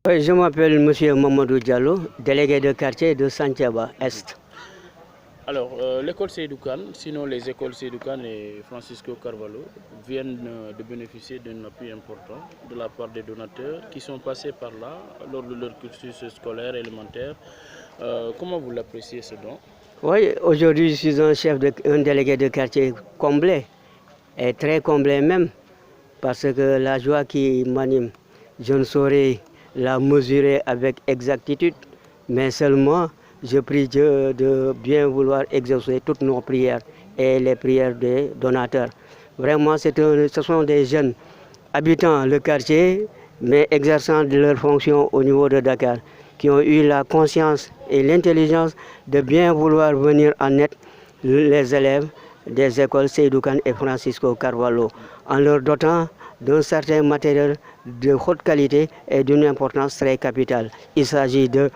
Oui, je m'appelle M. Mamadou Diallo, délégué de quartier de Santhiaba Est. Alors, l'école Seydou Kane, sinon les écoles Seydou Kane et Francisco Carvalho, viennent de bénéficier d'un appui important de la part des donateurs qui sont passés par là lors de leur cursus scolaire élémentaire. Comment vous l'appréciez ce don? Oui, aujourd'hui je suis un délégué de quartier comblé, et très comblé même, parce que la joie qui m'anime, je ne saurais la mesurer avec exactitude, mais seulement je prie Dieu de bien vouloir exaucer toutes nos prières et les prières des donateurs. Vraiment, ce sont des jeunes habitant le quartier, mais exerçant leurs fonctions au niveau de Dakar, qui ont eu la conscience et l'intelligence de bien vouloir venir en aide les élèves des écoles Seydou Kane et Francisco Carvalho, en leur dotant d'un certain matériel de haute qualité et d'une importance très capitale. Il s'agit de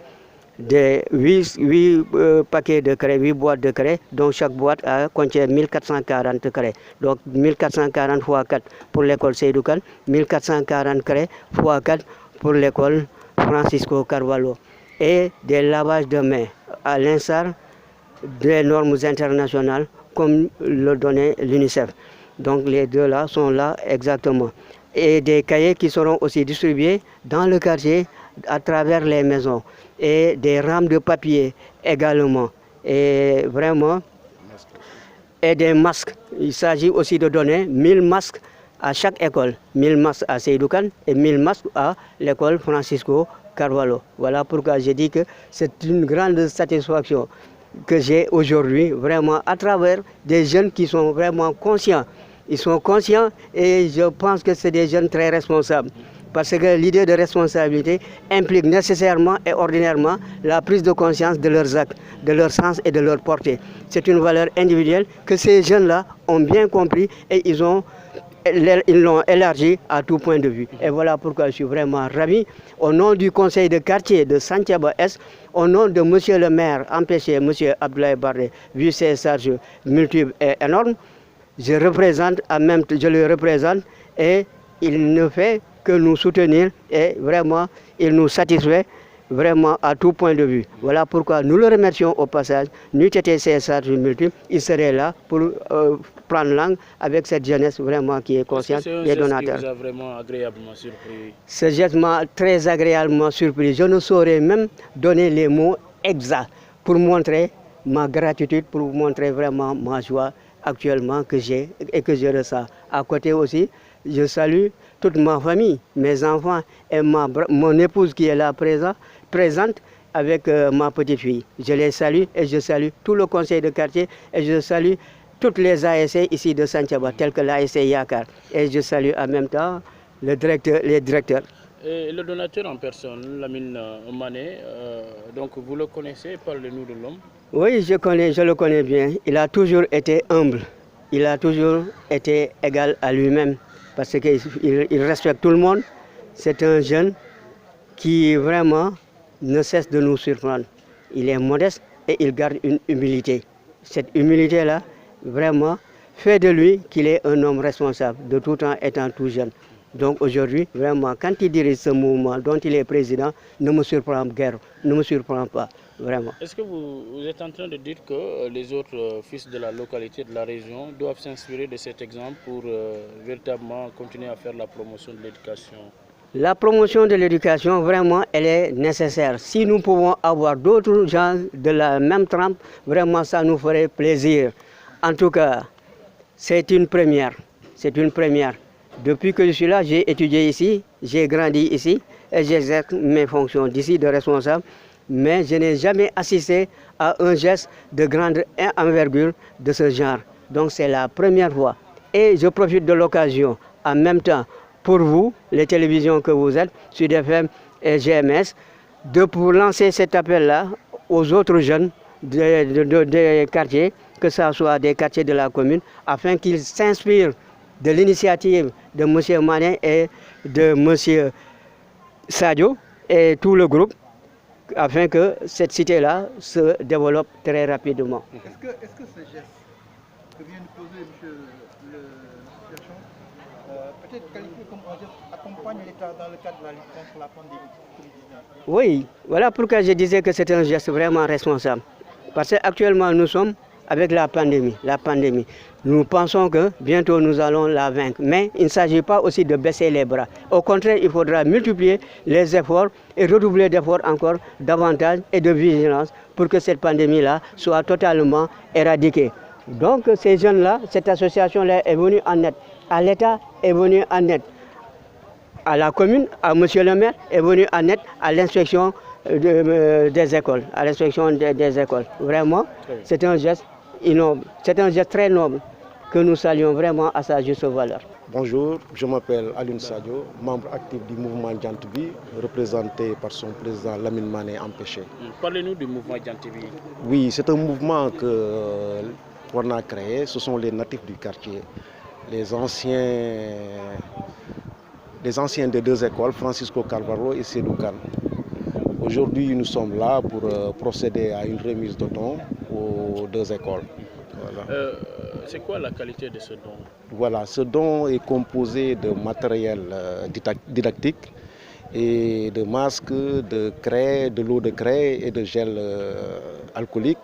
8 paquets de craie, 8 boîtes de craie, dont chaque boîte contient 1440 craie. Donc 1440 x 4 pour l'école Seydou Kane, 1440 craie x 4 pour l'école Francisco Carvalho. Et des lavages de mains à l'instar des normes internationales comme le donnait l'UNICEF. Donc les deux là sont là exactement. Et des cahiers qui seront aussi distribués dans le quartier à travers les maisons. Et des rames de papier également. Et vraiment, et des masques. Il s'agit aussi de donner 1000 masques à chaque école. 1000 masques à Seydou Kane et 1000 masques à l'école Francisco Carvalho. Voilà pourquoi j'ai dit que c'est une grande satisfaction que j'ai aujourd'hui, vraiment à travers des jeunes qui sont vraiment conscients. Ils sont conscients et je pense que c'est des jeunes très responsables. Parce que l'idée de responsabilité implique nécessairement et ordinairement la prise de conscience de leurs actes, de leur sens et de leur portée. C'est une valeur individuelle que ces jeunes-là ont bien compris et ils l'ont élargi à tout point de vue. Et voilà pourquoi je suis vraiment ravi. Au nom du conseil de quartier de Santhiaba Est, au nom de monsieur le maire empêché, monsieur Abdoulaye Bardé, vu ses charges multiples et énormes, je le représente et il ne fait que nous soutenir et vraiment il nous satisfait vraiment à tout point de vue. Voilà pourquoi nous le remercions au passage. N'eût été ses charges multiples, il serait là pour prendre langue avec cette jeunesse vraiment qui est consciente des donateurs. Est-ce que c'est un geste qui vous a vraiment agréablement surpris? Ce geste m'a très agréablement surpris. Je ne saurais même donner les mots exacts pour montrer ma gratitude, pour montrer vraiment ma joie actuellement que j'ai et que je ressens. À côté aussi, je salue toute ma famille, mes enfants et mon épouse qui est là présente avec ma petite fille. Je les salue et je salue tout le conseil de quartier et je salue toutes les ASC ici de Santhiaba, telles que l'ASC Yakar. Et je salue en même temps les directeurs. Et le donateur en personne, Lamine Mané, donc vous le connaissez, parlez-nous de l'homme. Oui, je le connais bien. Il a toujours été humble. Il a toujours été égal à lui-même parce qu'il respecte tout le monde. C'est un jeune qui vraiment ne cesse de nous surprendre. Il est modeste et il garde une humilité. Cette humilité-là, vraiment, fait de lui qu'il est un homme responsable, de tout temps étant tout jeune. Donc aujourd'hui, vraiment, quand il dirige ce mouvement dont il est président, ne me surprend guère, ne me surprend pas, vraiment. Est-ce que vous êtes en train de dire que les autres fils de la localité, de la région, doivent s'inspirer de cet exemple pour véritablement continuer à faire la promotion de l'éducation? La promotion de l'éducation, vraiment, elle est nécessaire. Si nous pouvons avoir d'autres gens de la même trempe, vraiment, ça nous ferait plaisir. En tout cas, c'est une première. C'est une première. Depuis que je suis là, j'ai étudié ici, j'ai grandi ici et j'exerce mes fonctions d'ici de responsable. Mais je n'ai jamais assisté à un geste de grande envergure de ce genre. Donc c'est la première fois. Et je profite de l'occasion en même temps pour vous, les télévisions que vous êtes, Sud FM et GMS, pour lancer cet appel-là aux autres jeunes des quartiers, que ce soit des quartiers de la commune, afin qu'ils s'inspirent de l'initiative de M. Mané et de M. Sadio et tout le groupe, afin que cette cité-là se développe très rapidement. Est-ce que ce geste que vient de poser M. le sergent peut-être qualifié comme un geste accompagne l'État dans le cadre de la lutte contre la pandémie Covid-19. Oui, voilà pourquoi je disais que c'est un geste vraiment responsable. Parce qu'actuellement, nous sommes avec la pandémie. Nous pensons que bientôt nous allons la vaincre. Mais il ne s'agit pas aussi de baisser les bras. Au contraire, il faudra multiplier les efforts et redoubler d'efforts encore davantage et de vigilance pour que cette pandémie-là soit totalement éradiquée. Donc ces jeunes-là, cette association-là est venue en aide. À l'État est venue en aide. À la commune, à monsieur le maire, est venu en aide à l'inspection des écoles, des écoles. Vraiment, c'est un geste noble, c'est un geste très noble que nous saluons vraiment à sa juste valeur. Bonjour, je m'appelle Alun Sadio, membre actif du mouvement Djantibi, représenté par son président Lamine Mané empêché. Parlez-nous du mouvement Djantibi. Oui, c'est un mouvement qu'on a créé, ce sont les natifs du quartier, les anciens des deux écoles, Francisco Carvalho et Seydou Kane. Aujourd'hui, nous sommes là pour procéder à une remise de dons aux deux écoles. Voilà. C'est quoi la qualité de ce don? Voilà, ce don est composé de matériel didactique et de masques, de craie, de l'eau de craie et de gel alcoolique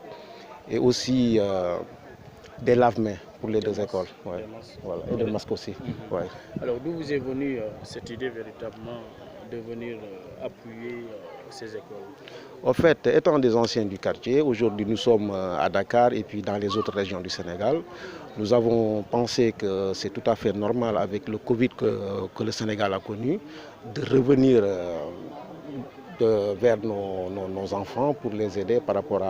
et aussi des lave-mains pour les deux écoles. Ouais. Voilà. Et des masques aussi. Ouais. Alors d'où vous est venue cette idée véritablement de venir appuyer ces écoles? En fait, étant des anciens du quartier, aujourd'hui nous sommes à Dakar et puis dans les autres régions du Sénégal. Nous avons pensé que c'est tout à fait normal avec le Covid que le Sénégal a connu de revenir vers nos enfants pour les aider par rapport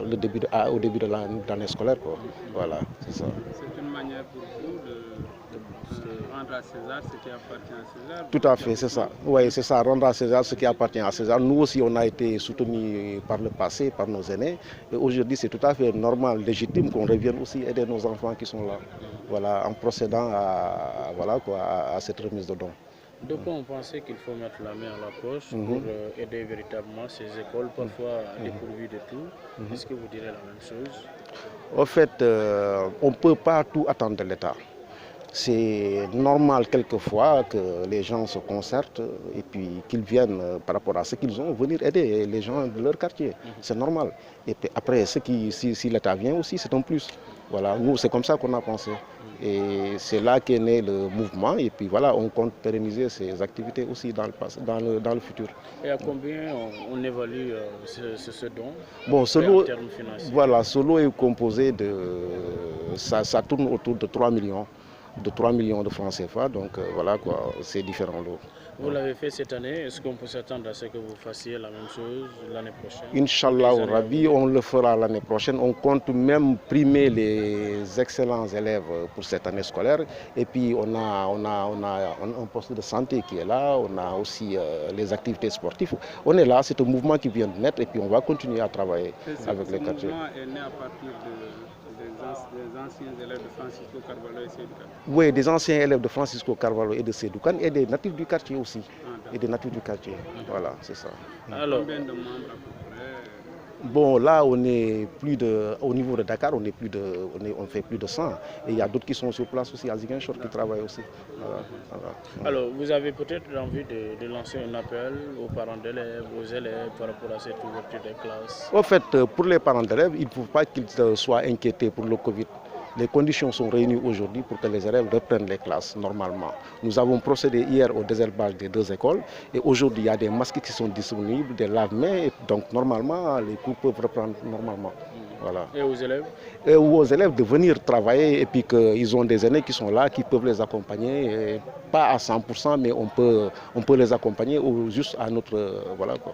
au début de l'année scolaire. Quoi. Voilà, c'est ça. C'est une manière pour vous de rendre à César ce qui appartient à César. Tout à fait, c'est ça. Oui, c'est ça, rendre à César ce qui appartient à César. Nous aussi, on a été soutenus par le passé, par nos aînés. Et aujourd'hui, c'est tout à fait normal, légitime qu'on revienne aussi aider nos enfants qui sont là. Voilà, en procédant à cette remise de dons. Donc on pensait qu'il faut mettre la main à la poche pour aider véritablement ces écoles, parfois dépourvues de tout. Est-ce que vous direz la même chose? En fait, on ne peut pas tout attendre de l'État. C'est normal quelquefois que les gens se concertent et puis qu'ils viennent par rapport à ce qu'ils ont, venir aider les gens de leur quartier. C'est normal. Et puis après, si l'État vient aussi, c'est un plus. Voilà, nous, c'est comme ça qu'on a pensé. Et c'est là qu'est né le mouvement. Et puis voilà, on compte pérenniser ces activités aussi dans le futur. Et à combien on évalue ce don? Bon, ce lot est composé de... Ça tourne autour de 3 millions. De 3 millions de francs CFA, donc voilà quoi, c'est différents lots. Vous l'avez fait cette année, est-ce qu'on peut s'attendre à ce que vous fassiez la même chose l'année prochaine? Inch'Allah au Rabbi, on le fera l'année prochaine. On compte même primer les excellents élèves pour cette année scolaire. Et puis on a un poste de santé qui est là, on a aussi les activités sportives. On est là, c'est un mouvement qui vient de naître et puis on va continuer à travailler avec les quartiers. Ce mouvement est né à partir des anciens élèves de Francisco Carvalho et Seydou Kane. Oui, des anciens élèves de Francisco Carvalho et de Seydou Kane et des natifs du quartier aussi. Et des natifs du quartier. Voilà, c'est ça. Alors, combien de membres à peu près? Bon, là, on est au niveau de Dakar, on fait plus de 100. Et il y a d'autres qui sont sur place aussi, à Ziguinchor, qui travaillent aussi. Voilà. Alors, vous avez peut-être envie de lancer un appel aux parents d'élèves, aux élèves par rapport à cette ouverture des classes? En fait, pour les parents d'élèves, il ne faut pas qu'ils soient inquiétés pour le Covid. Les conditions sont réunies aujourd'hui pour que les élèves reprennent les classes normalement. Nous avons procédé hier au désherbage des deux écoles et aujourd'hui il y a des masques qui sont disponibles, des lave-mains, donc normalement les cours peuvent reprendre normalement. Voilà. Et aux élèves? Et aux élèves de venir travailler et puis qu'ils ont des aînés qui sont là, qui peuvent les accompagner, et pas à 100%, mais on peut les accompagner juste à notre... voilà quoi.